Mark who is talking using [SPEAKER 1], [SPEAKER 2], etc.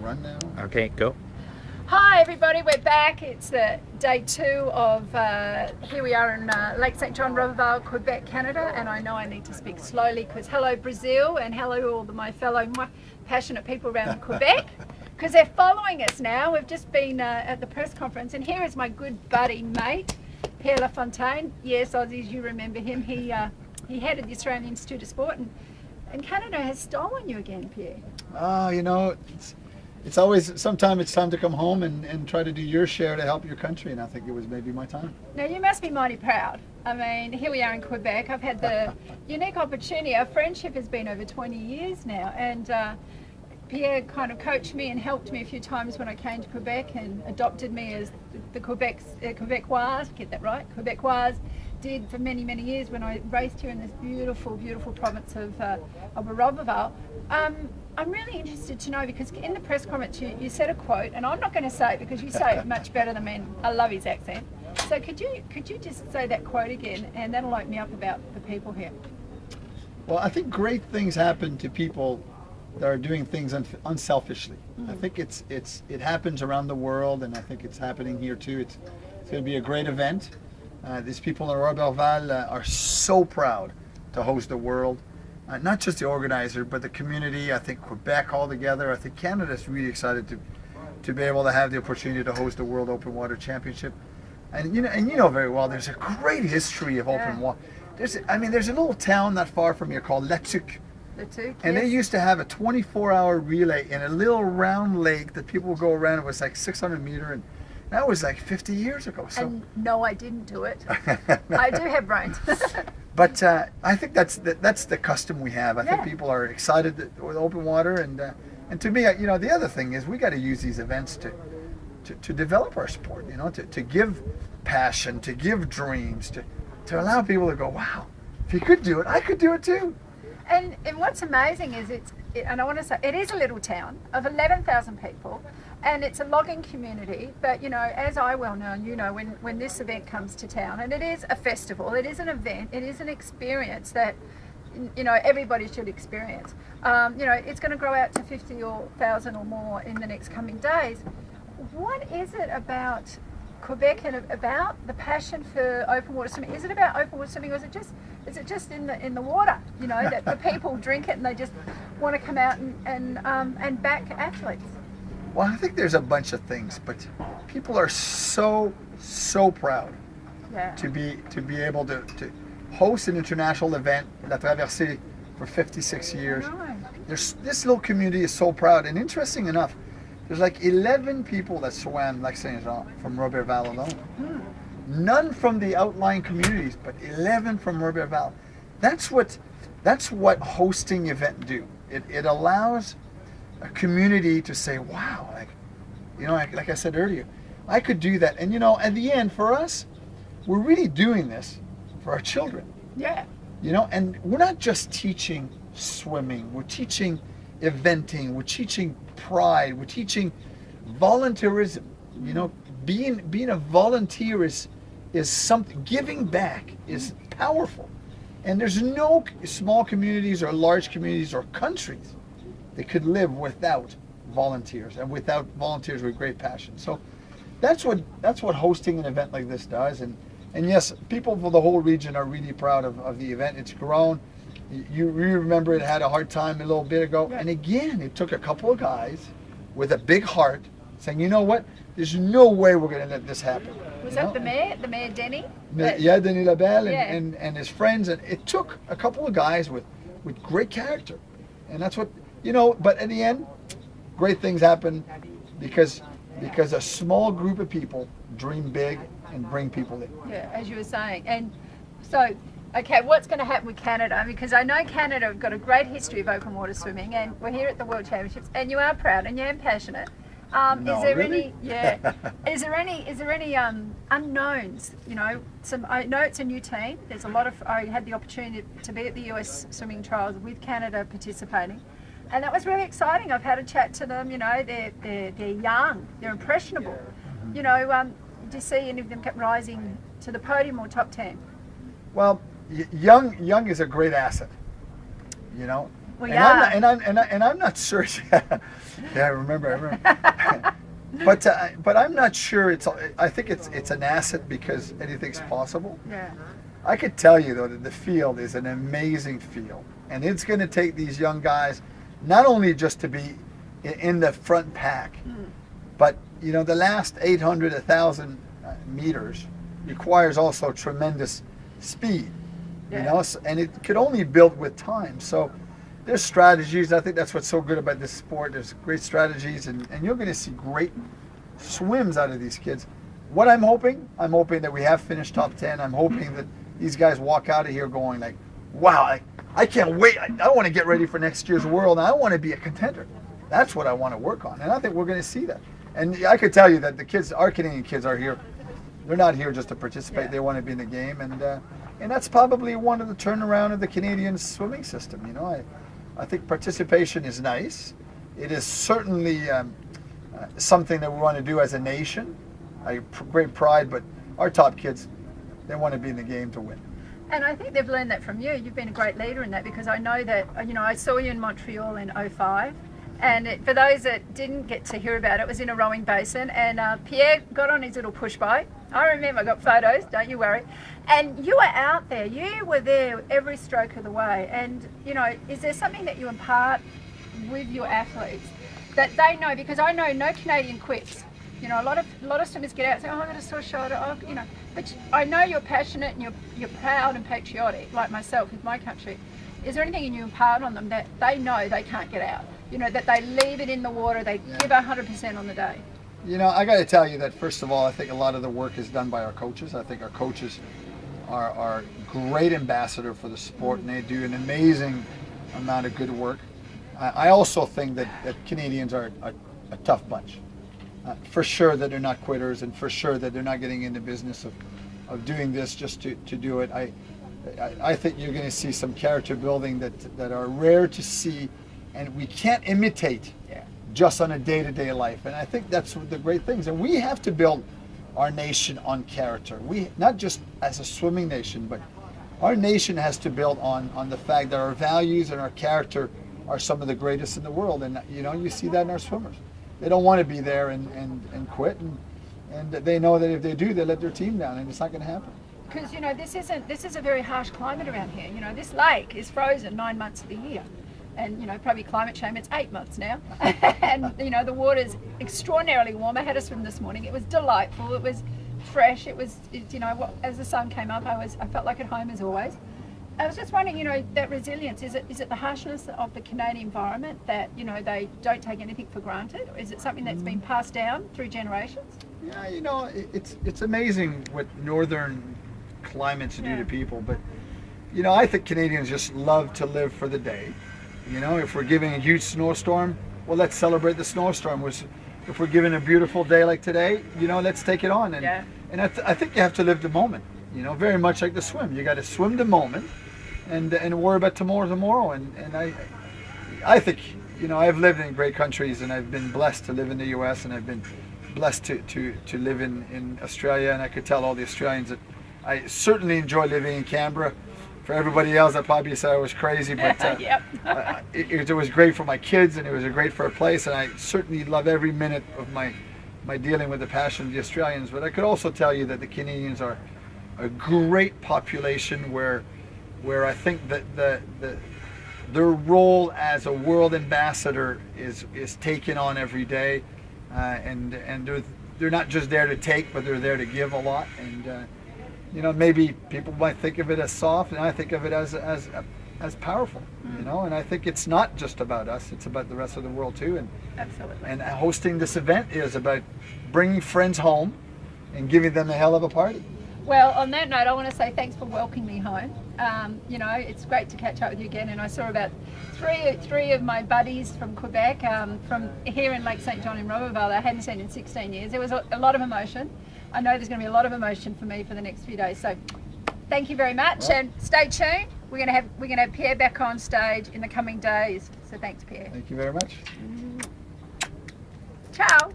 [SPEAKER 1] run now.
[SPEAKER 2] Okay, go.
[SPEAKER 3] Hi everybody, we're back. It's the day 2 of, here we are in Lake St. John, Roberval, Quebec, Canada, and I know I need to speak slowly because hello Brazil and hello all my fellow passionate people around Quebec, because they're following us now. We've just been at the press conference, and here is my good buddy mate, Pierre Lafonteine. Yes, Aussies, you remember him. He headed the Australian Institute of Sport, and Canada has stolen you again, Pierre.
[SPEAKER 1] Oh, you know, it's always, sometimes it's time to come home and try to do your share to help your country, and I think it was maybe my time.
[SPEAKER 3] Now, you must be mighty proud. I mean, here we are in Quebec. I've had the unique opportunity. Our friendship has been over 20 years now, and Pierre kind of coached me and helped me a few times when I came to Quebec and adopted me as the Quebecois, get that right, Quebecois did for many, many years when I raced here in this beautiful, beautiful province of Roberval. I'm really interested to know, because in the press conference you said a quote, and I'm not going to say it because you say it much better than me. I love his accent. So could you just say that quote again, and that'll open me up about the people here.
[SPEAKER 1] Well, I think great things happen to people that are doing things unselfishly. I think it happens around the world, and I think it's happening here too. It's going to be a great event. These people in Roberval are so proud to host the world. Not just the organizer, but the community. I think Quebec all together. I think Canada's really excited to be able to have the opportunity to host the World Open Water Championship. And you know very well, there's a great history of open water. There's a little town not far from here called Latuc. And they used to have a 24-hour relay in a little round lake that people would go around. It was like 600 meter, and that was like 50 years ago. So.
[SPEAKER 3] And no, I didn't do it. I do have brains.
[SPEAKER 1] But I think that's the custom we have. I think people are excited with open water, and to me, the other thing is we got to use these events to develop our sport. To give passion, to give dreams, to allow people to go, wow, if you could do it, I could do it too.
[SPEAKER 3] And what's amazing is and I want to say, it is a little town of 11,000 people, and it's a logging community. But as I well know, and when this event comes to town, and it is a festival, it is an event, it is an experience that everybody should experience. It's going to grow out to 50,000 or more in the next coming days. What is it about Quebec and about the passion for open water swimming? Is it about open water swimming, or is it just in the water? That the people drink it and they just want to come out and back athletes.
[SPEAKER 1] Well, I think there's a bunch of things, but people are so proud to be able to host an international event, La Traversée, for 56 years. This little community is so proud, and interesting enough, there's like 11 people that swam Lake St. Jean from Roberval alone. None from the outlying communities, but 11 from Roberval. That's what hosting event do. It allows a community to say, wow, like I said earlier, I could do that. And at the end, for us, we're really doing this for our children.
[SPEAKER 3] Yeah.
[SPEAKER 1] And we're not just teaching swimming, we're teaching eventing, we're teaching pride, we're teaching volunteerism. Being a volunteer is something, giving back is powerful. And there's no small communities or large communities or countries that could live without volunteers, and without volunteers with great passion. So that's what hosting an event like this does. And yes, people for the whole region are really proud of the event. It's grown. You remember it had a hard time a little bit ago. And again, it took a couple of guys with a big heart saying, you know what, there's no way we're going to let this happen.
[SPEAKER 3] Was that the mayor Denny?
[SPEAKER 1] Yeah, Denis Labelle and his friends. And it took a couple of guys with great character. And that's what, but in the end, great things happen because a small group of people dream big and bring people in.
[SPEAKER 3] Yeah, as you were saying. And so, okay, what's going to happen with Canada? Because I know Canada have got a great history of open water swimming, and we're here at the World Championships, and you are proud and you are passionate.
[SPEAKER 1] No,
[SPEAKER 3] is there
[SPEAKER 1] really?
[SPEAKER 3] Is there any unknowns? I know it's a new team. There's a lot of. I had the opportunity to be at the US swimming trials with Canada participating, and that was really exciting. I've had a chat to them. They're young, they're impressionable. Do you see any of them kept rising to the podium or top 10?
[SPEAKER 1] Well, young is a great asset.
[SPEAKER 3] We
[SPEAKER 1] and
[SPEAKER 3] are.
[SPEAKER 1] I'm not sure. Yeah, I remember. But I'm not sure. I think it's an asset because anything's possible.
[SPEAKER 3] Yeah.
[SPEAKER 1] I could tell you though that the field is an amazing field, and it's going to take these young guys not only just to be in the front pack, but the last 800, 1,000 meters requires also tremendous speed.
[SPEAKER 3] Yeah.
[SPEAKER 1] And it could only build with time. So there's strategies. I think that's what's so good about this sport. There's great strategies, and you're going to see great swims out of these kids. What I'm hoping that we have finished top 10. I'm hoping that these guys walk out of here going like, wow, I can't wait. I want to get ready for next year's World, and I want to be a contender. That's what I want to work on, and I think we're going to see that. And I could tell you that the kids, our Canadian kids, are here. They're not here just to participate. Yeah. They want to be in the game, and that's probably one of the turnaround of the Canadian swimming system. I think participation is nice. It is certainly something that we want to do as a nation. Great pride, but our top kids, they want to be in the game to win.
[SPEAKER 3] And I think they've learned that from you. You've been a great leader in that, because I know that, I saw you in Montreal in 2005. And for those that didn't get to hear about it, it was in a rowing basin, and Pierre got on his little push bike. I remember, I got photos, don't you worry. And you were out there, you were there every stroke of the way. And, is there something that you impart with your athletes that they know? Because I know no Canadian quits. A lot of swimmers get out and say, oh, I got a sore shoulder, But I know you're passionate and you're proud and patriotic, like myself with my country. Is there anything you impart on them that they know they can't get out? That they leave it in the water, they give 100% on the day?
[SPEAKER 1] I got to tell you that, first of all, I think a lot of the work is done by our coaches. I think our coaches are great ambassador for the sport, and they do an amazing amount of good work. I also think that Canadians are a tough bunch. For sure that they're not quitters, and for sure that they're not getting in the business of doing this just to do it. I think you're going to see some character building that are rare to see, and we can't imitate just on a day-to-day life. And I think that's the great things. And we have to build our nation on character. We, not just as a swimming nation, but our nation has to build on the fact that our values and our character are some of the greatest in the world. And you see that in our swimmers. They don't want to be there and quit, and they know that if they do, they let their team down, and it's not going to happen.
[SPEAKER 3] Because this is a very harsh climate around here. This lake is frozen 9 months of the year, and probably climate change. It's 8 months now, and the water's extraordinarily warm. I had a swim this morning. It was delightful. It was fresh. It was as the sun came up, I felt like at home as always. I was just wondering, that resilience, is it the harshness of the Canadian environment that, they don't take anything for granted? Or is it something that's been passed down through generations?
[SPEAKER 1] Yeah, it's amazing what northern climates do to people. But, I think Canadians just love to live for the day. If we're giving a huge snowstorm, well, let's celebrate the snowstorm. If we're given a beautiful day like today, let's take it on. And I think you have to live the moment. Very much like the swim. You got to swim the moment, and worry about tomorrow. And I think I've lived in great countries, and I've been blessed to live in the U.S. and I've been blessed to live in Australia. And I could tell all the Australians that I certainly enjoy living in Canberra. For everybody else, I probably said I was crazy, but it was great for my kids, and it was great for a place. And I certainly love every minute of my dealing with the passion of the Australians. But I could also tell you that the Canadians are a great population where I think that their role as a world ambassador is taken on every day, and they're not just there to take, but they're there to give a lot. And maybe people might think of it as soft, and I think of it as powerful. And I think it's not just about us; it's about the rest of the world too. And
[SPEAKER 3] absolutely. And
[SPEAKER 1] hosting this event is about bringing friends home and giving them a hell of a party.
[SPEAKER 3] Well, on that note, I want to say thanks for welcoming me home. It's great to catch up with you again, and I saw about three of my buddies from Quebec, from here in Lake St. John in Roberval, that I hadn't seen in 16 years. There was a lot of emotion. I know there's going to be a lot of emotion for me for the next few days. So, thank you very much, and stay tuned. We're going to have Pierre back on stage in the coming days. So, thanks, Pierre.
[SPEAKER 1] Thank you very much.
[SPEAKER 3] Ciao.